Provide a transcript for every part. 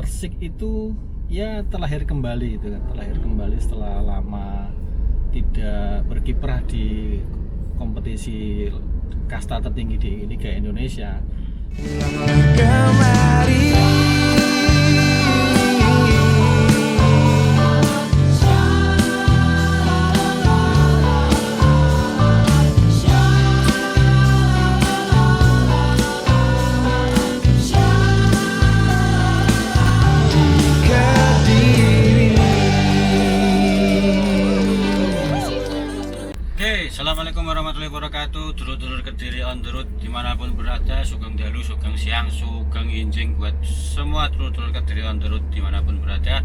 Persik itu ya terlahir kembali itu kan, terlahir kembali setelah lama tidak berkiprah di kompetisi kasta tertinggi di Liga Indonesia. Kemari Assalamualaikum warahmatullahi wabarakatuh. Dulur-dulur Kediri on the road dimanapun berada, sugeng dalu, sugeng siang, sugeng injing buat semua dulur-dulur Kediri on the road dimanapun berada.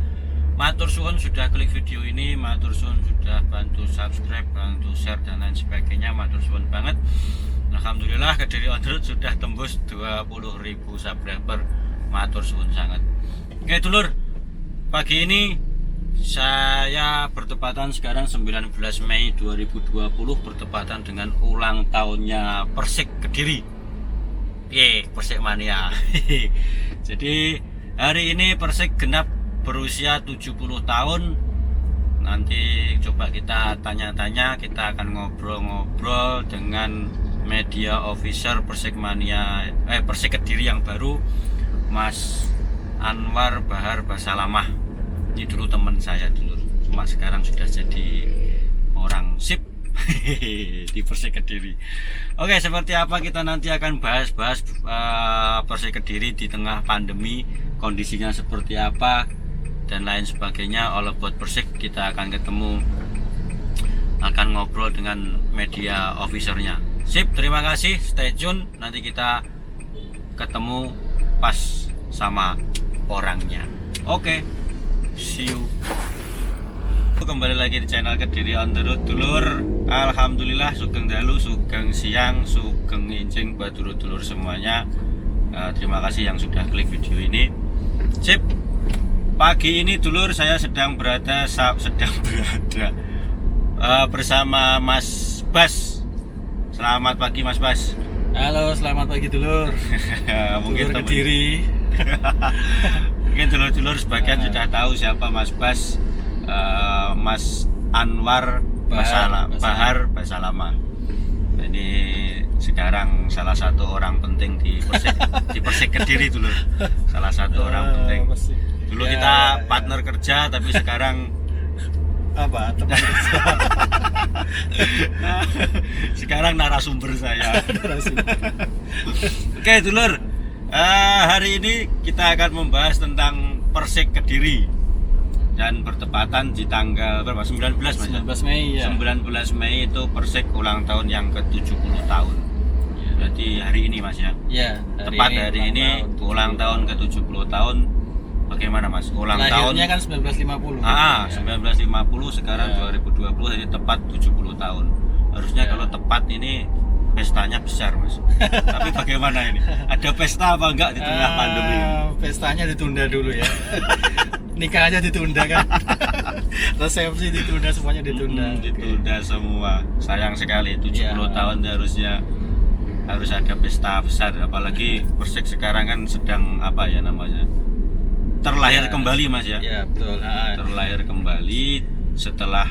Matur suwun sudah klik video ini, matur suwun sudah bantu subscribe, bantu share dan lain sebagainya. Matur suwun banget. Alhamdulillah Kediri on the road sudah tembus 20.000 subscriber. Matur suwun sangat. Oke dulur, pagi ini saya bertepatan sekarang 19 Mei 2020 bertepatan dengan ulang tahunnya Persik Kediri. Persik mania. Jadi hari ini Persik genap berusia 70 tahun. Nanti coba kita tanya-tanya, kita akan ngobrol-ngobrol dengan media officer Persik mania Persik Kediri yang baru, Mas Anwar Bahar Basalamah. Ini dulu teman saya dulu, cuma sekarang sudah jadi orang sip di Persik Kediri. Oke, seperti apa kita nanti akan bahas-bahas Persik Kediri di tengah pandemi, kondisinya seperti apa dan lain sebagainya. All about Persik, kita akan ketemu, akan ngobrol dengan media officernya. Sip, terima kasih, stay tune, nanti kita ketemu pas sama orangnya. Oke, see you. Kembali lagi di channel Kediri on the road dulur. Alhamdulillah sugeng dalu, sugeng siang, sugeng injing buat dulur-dulur semuanya. Terima kasih yang sudah klik video ini. Sip. Pagi ini dulur saya sedang berada bersama Mas Bas. Selamat pagi Mas Bas. Halo, selamat pagi dulur. Mungkin Dulur Kediri. Mungkin dulur-dulur sebagian sudah tahu siapa Mas Bas, Mas Anwar Bahar Basalamah. Ini sekarang salah satu orang penting di Persik Kediri dulur. Salah satu orang penting. Dulu Ya, kita partner kerja, tapi sekarang apa? Teman kerja. sekarang narasumber saya. Oke dulur, hari ini kita akan membahas tentang Persik Kediri dan bertepatan di tanggal berapa? 19 Mas. 19 Mei ya. 19 Mei itu Persik ulang tahun yang ke-70 tahun. Berarti hari ini Mas ya. Ya, Tepat hari ini ulang tahun ke-70 tahun. Bagaimana Mas? Ulang lahirnya tahun kan 1950. 1950 sekarang 2020, jadi tepat 70 tahun. Harusnya kalau tepat ini pestanya besar Mas. Tapi bagaimana ini? Ada pesta apa enggak di tengah pandemi? Pestanya ditunda dulu ya. Nikah aja ditunda kan. Resepsi ditunda, semuanya ditunda. Ditunda semua. Sayang sekali 70 Ya. tahun harusnya harus ada pesta besar, apalagi Persik sekarang kan sedang apa ya namanya? Terlahir kembali Mas ya. Ya, betul. Terlahir kembali setelah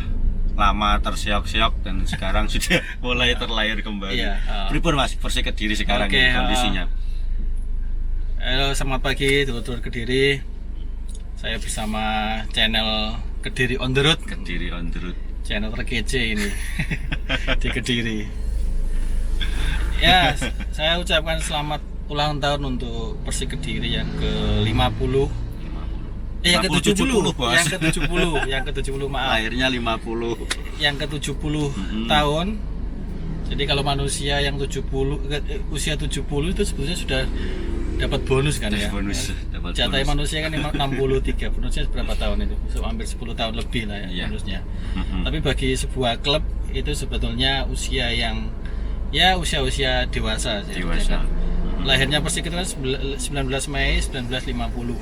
lama terseok-seok dan sekarang sudah mulai terlahir kembali. Iya, Pripun Mas Persik Kediri sekarang Oke, ini kondisinya? Halo, selamat pagi dulur-dulur Kediri. Saya bersama channel Kediri on the road. Kediri on the road. Channel terkece ini di Kediri. Ya, saya ucapkan selamat ulang tahun untuk Persik Kediri yang ke-50. Yang ke-70, Bos. yang ke-70 maaf. Lahirnya 50. Yang ke-70 tahun. Jadi kalau manusia yang 70 usia 70 itu sebetulnya sudah dapat bonus kan ya. Bonus, dapat Jatah bonus. manusia kan 63. Bonusnya berapa tahun itu? Hampir 10 tahun lebih lah ya Iya. bonusnya. Tapi bagi sebuah klub itu sebetulnya usia yang ya usia dewasa sih. Dewasa. Lahirnya Persik itu kan 19 Mei 1950.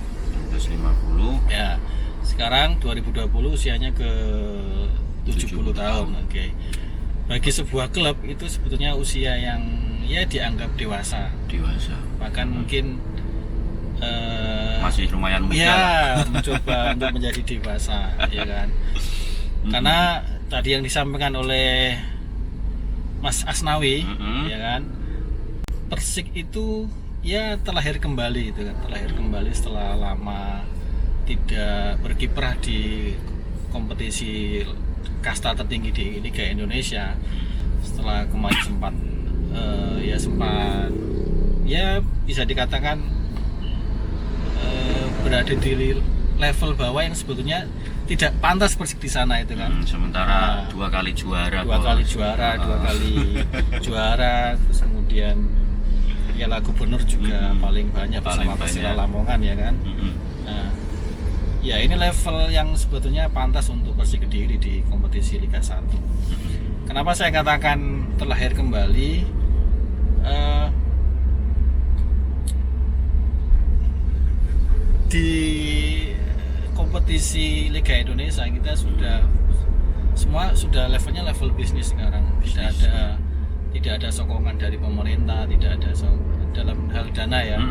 150. Ya, sekarang 2020 usianya ke 70 tahun. Oke. Bagi sebuah klub itu sebetulnya usia yang ya dianggap dewasa. Dewasa. Bahkan mungkin masih lumayan muda. Ya, mencoba untuk menjadi dewasa, ya kan. Karena tadi yang disampaikan oleh Mas Asnawi, ya kan, Persik itu ya terlahir kembali, itu kan, terlahir kembali setelah lama tidak berkiprah di kompetisi kasta tertinggi di Liga Indonesia. Setelah kemarin sempat ya bisa dikatakan berada di level bawah yang sebetulnya tidak pantas Persik di sana, itu kan. Sementara dua kali juara, dua kali juara, terus kemudian Piala Gubernur juga paling banyak bersama Persela Lamongan, ya kan. Nah, ya ini level yang sebetulnya pantas untuk Persik Kediri di kompetisi Liga 1. Kenapa saya katakan terlahir kembali? Di kompetisi Liga Indonesia kita semua sudah levelnya level bisnis sekarang. Tidak ada sokongan dari pemerintah, tidak ada dalam hal dana, ya.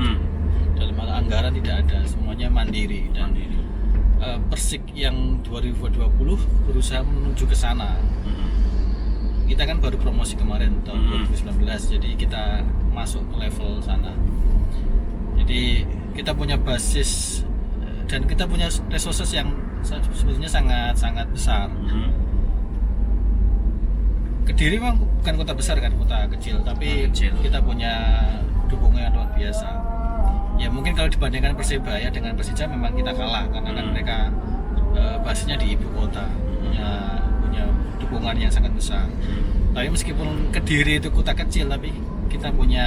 Dalam hal anggaran tidak ada, semuanya mandiri. Dan Persik yang 2020 berusaha menuju ke sana. Kita kan baru promosi kemarin tahun 2019, jadi kita masuk ke level sana. Jadi kita punya basis dan kita punya resources yang sebetulnya sangat besar. Kediri memang bukan kota besar kan, kota kecil, tapi kita punya dukungan yang luar biasa. Ya mungkin kalau dibandingkan Persebaya dengan Persija memang kita kalah karena kan mereka basisnya di ibu kota, punya dukungan yang sangat besar. Tapi meskipun Kediri itu kota kecil, tapi kita punya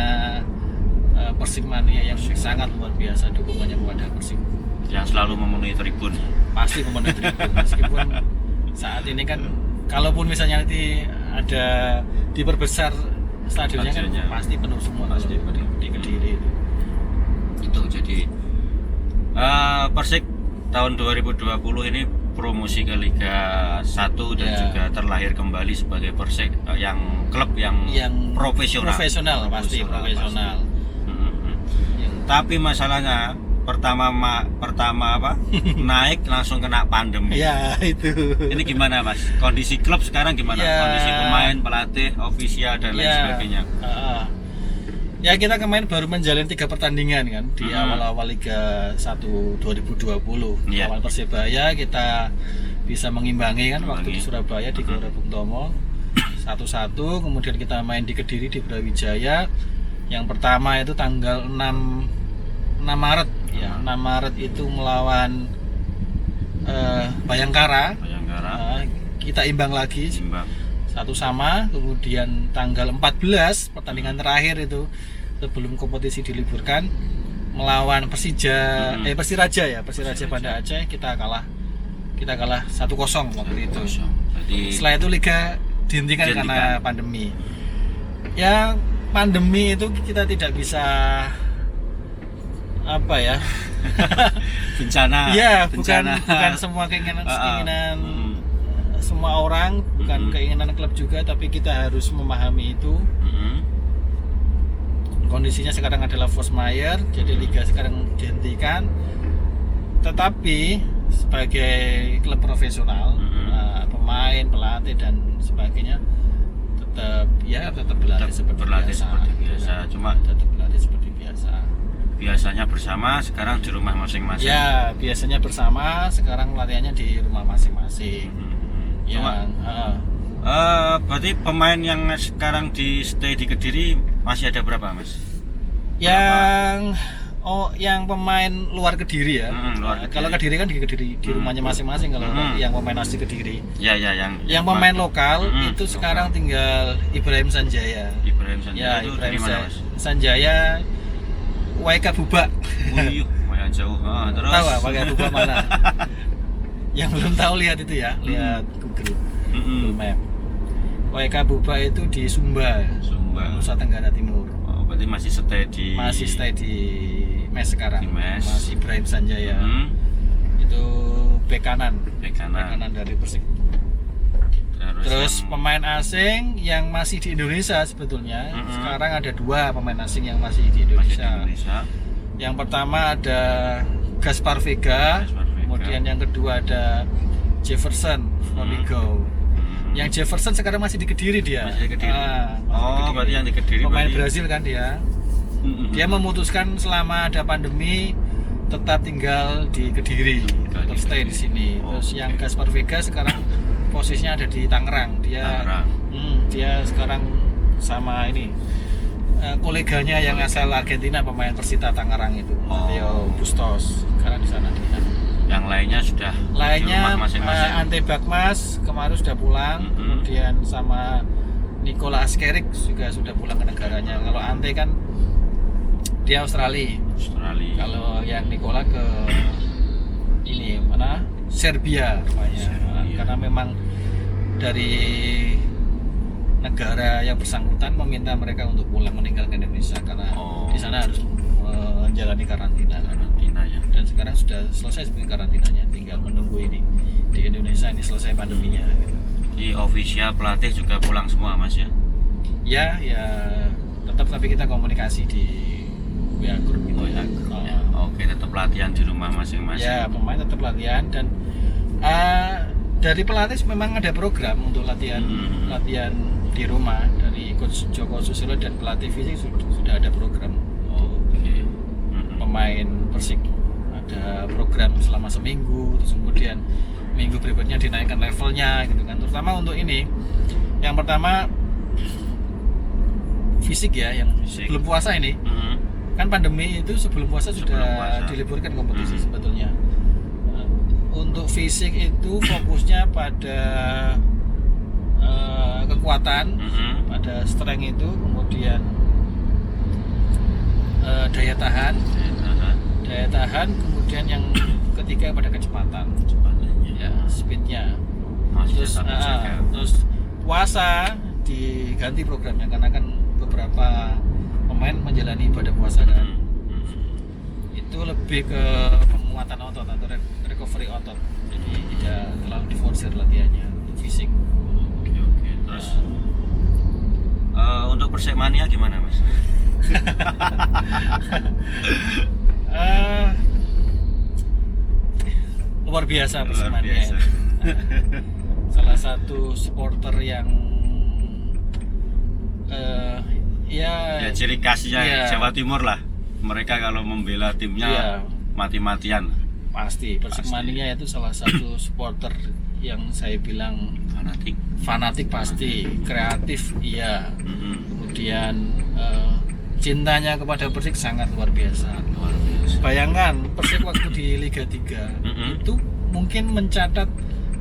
Persik mania yang sangat luar biasa dukungannya kepada Persik. Yang selalu memenuhi tribun. Pasti memenuhi tribun. Meskipun saat ini kan, kalaupun misalnya nanti ada diperbesar stadionnya kan pasti penuh semua, pasti di Kediri itu. Itu jadi Persik tahun 2020 ini promosi ke Liga 1 dan juga terlahir kembali sebagai Persik yang klub yang profesional. Pasti profesional. Tapi masalahnya pertama apa naik langsung kena pandemi. Ya itu. Ini gimana Mas? Kondisi klub sekarang gimana? Kondisi pemain, pelatih, ofisial dan lain sebagainya. Ya kita kemarin baru menjalani 3 pertandingan kan di awal-awal Liga 1 2020. Awal Persebaya kita bisa mengimbangi kan waktu di Surabaya di Gelora Bung Tomo 1-1, kemudian kita main di Kediri di Brawijaya. Yang pertama itu tanggal 6 Maret ya. 6 Maret itu melawan Bayangkara. Kita imbang lagi. 1-1, kemudian tanggal 14 pertandingan terakhir itu sebelum kompetisi diliburkan melawan Persiraja Banda Aceh, kita kalah 1-0 waktu itu. Setelah itu liga dihentikan karena pandemi. Ya pandemi itu kita tidak bisa bencana. Ya bukan semua keinginan semua orang, bukan keinginan klub juga, tapi kita harus memahami itu. Kondisinya sekarang adalah force majeure, jadi liga sekarang dihentikan. Tetapi sebagai klub profesional, pemain, pelatih dan sebagainya tetap berlatih seperti biasa. Cuma tetap berlatih seperti biasa. Biasanya bersama, sekarang di rumah masing-masing. Ya, biasanya bersama, sekarang latihannya di rumah masing-masing. Berarti pemain yang sekarang di stay di Kediri masih ada berapa Mas? Yang pemain luar Kediri ya. Kalau Kediri kan di rumahnya masing-masing. Kalau yang pemain asli Kediri. Yang pemain lokal itu sekarang tinggal Ibrahim Sanjaya. Ibrahim Sanjaya WK Bubak. Lumayan jauh. Terus tahu WK Bubak mana? Yang belum tahu lihat itu ya, lihat Google Map. WK Bubak itu di Sumba, Nusa Tenggara Timur. Berarti masih stay di mes sekarang. Mas Ibrahim Sanjaya. Itu bek kanan dari Persik. Terus pemain asing yang masih di Indonesia sebetulnya sekarang ada 2 pemain asing yang masih di Indonesia. Yang pertama ada Gaspar Vega, kemudian yang kedua ada Jefferson Rodrigo. Yang Jefferson sekarang masih di Kediri dia. Masih di Kediri. Masih di Kediri. Berarti yang di Kediri pemain berarti... Brazil kan dia. Dia memutuskan selama ada pandemi tetap tinggal di Kediri, tetap stay di sini. Terus yang Gaspar Vega sekarang posisinya ada di Tangerang. Dia sekarang sama ini koleganya yang asal Argentina, pemain Persita Tangerang itu, Matteo Bustos, sekarang di sana dia. Yang lainnya sudah di rumah masing-masing. Ante Bakmas kemarin sudah pulang, kemudian sama Nikola Askerik juga sudah pulang ke negaranya. Kalau Ante kan dia Australia. Kalau yang Nikola ke ini mana? Serbia rupanya. Karena memang dari negara yang bersangkutan meminta mereka untuk pulang meninggalkan Indonesia karena di sana harus menjalani karantina ya. Dan sekarang sudah selesai sebenarnya karantinanya, tinggal menunggu ini di Indonesia ini selesai pandeminya gitu. Di official pelatih juga pulang semua Mas ya? Ya tetap, tapi kita komunikasi di WA grup gitu ya. Oke, tetap latihan di rumah masing-masing. Ya, pemain tetap latihan dan dari pelatih memang ada program untuk latihan di rumah dari coach Joko Susilo dan pelatih fisik sudah ada program. Pemain Persik ada program selama seminggu, terus kemudian minggu berikutnya dinaikkan levelnya gitu kan. Terutama untuk ini, yang pertama fisik ya, yang sebelum puasa ini. Kan pandemi itu sebelum puasa sudah diliburkan kompetisi sebetulnya. Untuk fisik itu fokusnya pada kekuatan, pada strength itu, kemudian daya tahan, kemudian yang ketiga pada kecepatan, ya speednya. Terus puasa diganti programnya karena kan beberapa pemain menjalani ibadah puasa kan. Itu lebih ke penguatan otot atau recovery otot, jadi tidak terlalu diforsir latihannya untuk fisik. Oke. Terus untuk Persikmania gimana Mas? Luar biasa Persikmania. Salah satu supporter yang ya ciri khasnya Jawa Timur lah. Mereka kalau membela timnya mati-matian. Pasti Persikmania itu salah satu supporter yang saya bilang fanatik pasti, kreatif iya. Kemudian cintanya kepada Persik sangat luar biasa. Bayangkan Persik waktu di Liga 3 itu mungkin mencatat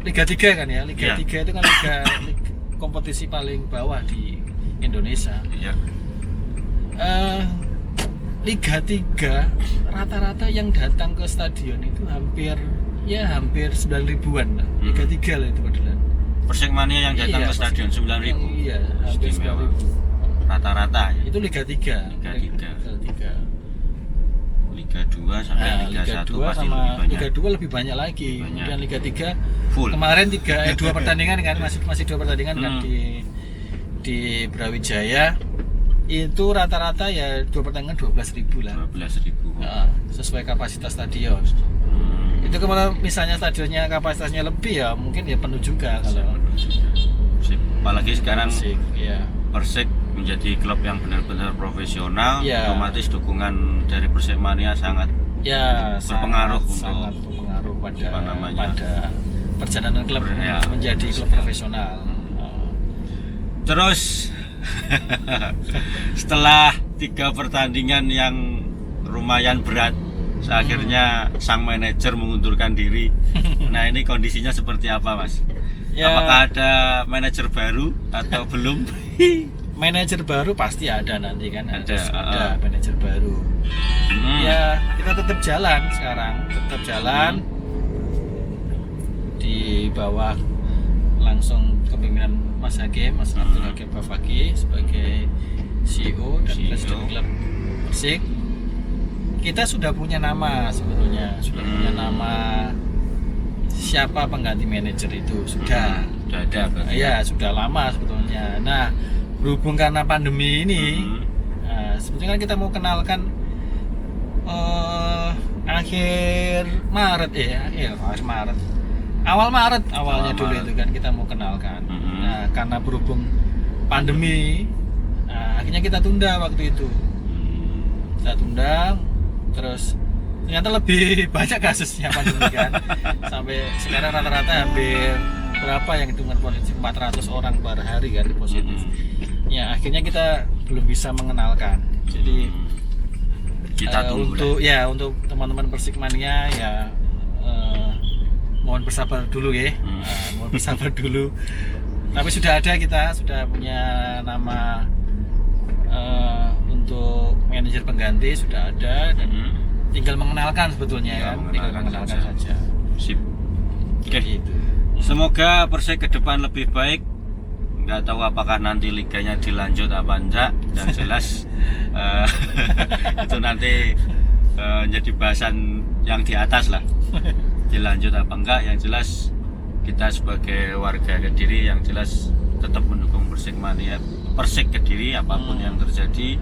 Liga 3 kan ya. Liga 3 itu kan liga kompetisi paling bawah di Indonesia. Liga 3 rata-rata yang datang ke stadion itu hampir 9.000-an lah. Liga 3 lah itu padahal. Persikmania yang datang ke stadion 9.000. Iya, hampir 9.000. Rata-rata ya. Itu Liga 3. Liga 2 sampai Liga 1 pasti lebih banyak. Liga 2 lebih banyak lagi. Kemudian Liga 3 full. Kemarin 2 pertandingan kan, masih 2 pertandingan kan di Brawijaya. Itu rata-rata ya 2 pertandingan 12.000 lah. 12.000. Sesuai kapasitas stadion. Itu kalau misalnya stadionnya kapasitasnya lebih ya mungkin ya penuh juga kalau. Apalagi sekarang Persik menjadi klub yang benar-benar profesional, otomatis dukungan dari Persikmania sangat berpengaruh pada perjalanan klub menjadi klub profesional. Terus setelah 3 pertandingan yang lumayan berat, akhirnya sang manajer mengundurkan diri. Nah, ini kondisinya seperti apa, Mas? Apakah ada manajer baru atau belum? Manajer baru pasti ada nanti kan, ada manajer baru. Ya, kita tetap jalan sekarang, di bawah langsung kepemimpinan Mas Abdul Hakim Bafaki sebagai CEO dan presiden klub Persik. Kita sudah punya nama sebetulnya, punya nama siapa pengganti manajer itu sudah ada. Ya, sudah lama sebetulnya. Nah, berhubung karena pandemi ini, sebetulnya kan kita mau kenalkan akhir Maret akhir Maret. Awal Maret awalnya Awal dulu Maret. itu kan kita mau kenalkan. Mm-hmm. Nah, karena berhubung pandemi, akhirnya kita tunda waktu itu. Kita tunda, terus ternyata lebih banyak kasusnya pandemi kan. Sampai sekarang rata-rata hampir berapa yang hitungan positif 400 orang per hari kan positif. Ya akhirnya kita belum bisa mengenalkan. Jadi kita tunggu untuk untuk teman-teman Persikmania ya mohon bersabar dulu ya. Mohon bersabar dulu. Tapi sudah ada, kita sudah punya nama untuk manajer pengganti sudah ada, dan tinggal mengenalkan sebetulnya Ya, kan, tinggal mengenalkan saja. Sip. Oke. Gitu. Semoga Persik ke depan lebih baik. Nggak tahu apakah nanti liganya dilanjut apa enggak, yang jelas itu nanti jadi bahasan yang di atas lah. Dilanjut apa enggak, yang jelas kita sebagai warga Kediri yang jelas tetap mendukung Persikmania, Persik Kediri apapun yang terjadi,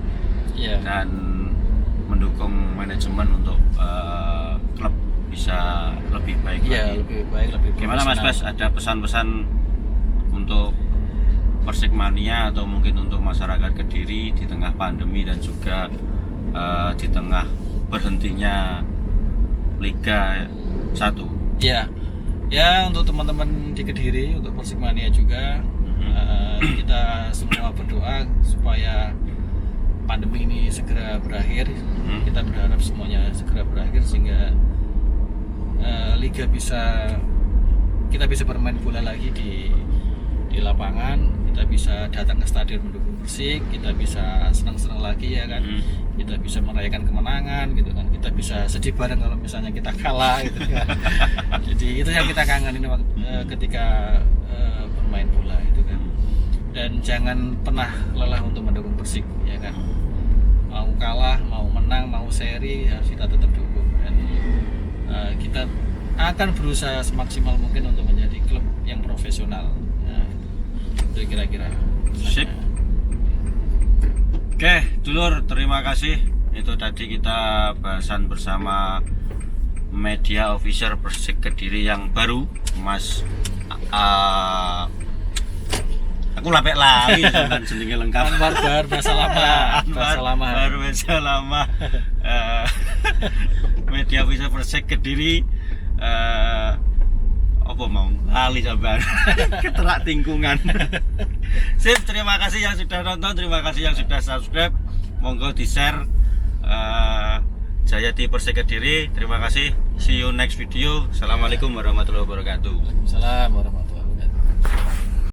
Iya. dan mendukung manajemen untuk klub bisa lebih baik Iya, lagi. lebih baik, lebih Gimana Mas Bas, profesional. ada pesan-pesan untuk Persikmania atau mungkin untuk masyarakat Kediri di tengah pandemi dan juga di tengah berhentinya Liga 1? Ya, ya untuk teman-teman di Kediri, untuk Persikmania juga, kita semua berdoa supaya pandemi ini segera berakhir. Kita berharap semuanya segera berakhir sehingga liga kita bisa bermain bola lagi di lapangan. Kita bisa datang ke stadion mendukung Persik, kita bisa senang-senang lagi ya kan. Kita bisa merayakan kemenangan gitu kan. Kita bisa sedih bareng kalau misalnya kita kalah gitu kan. Jadi itu yang kita kangenin waktu ketika bermain bola itu kan. Dan jangan pernah lelah untuk mendukung Persik ya kan. Mau kalah, mau menang, mau seri harus kita tetap dukung, dan kita akan berusaha semaksimal mungkin untuk menjadi klub yang profesional. Nah, itu kira-kira. Sip. Oke, dulur, terima kasih. Itu tadi kita bahasan bersama media officer Persik Kediri yang baru, Mas. Aku lapek lagi kan jenenge lengkap. Anwar bahasa lama. Bahasa lama. Baru bahasa lama. Media officer Persik Kediri. Apa mau lali sampean. Keterak tingkungan. Sip, terima kasih yang sudah nonton, terima kasih yang sudah subscribe. Monggo di-share Jayati Persik Kediri. Terima kasih. See you next video. Assalamualaikum warahmatullahi wabarakatuh. Waalaikumsalam warahmatullahi wabarakatuh.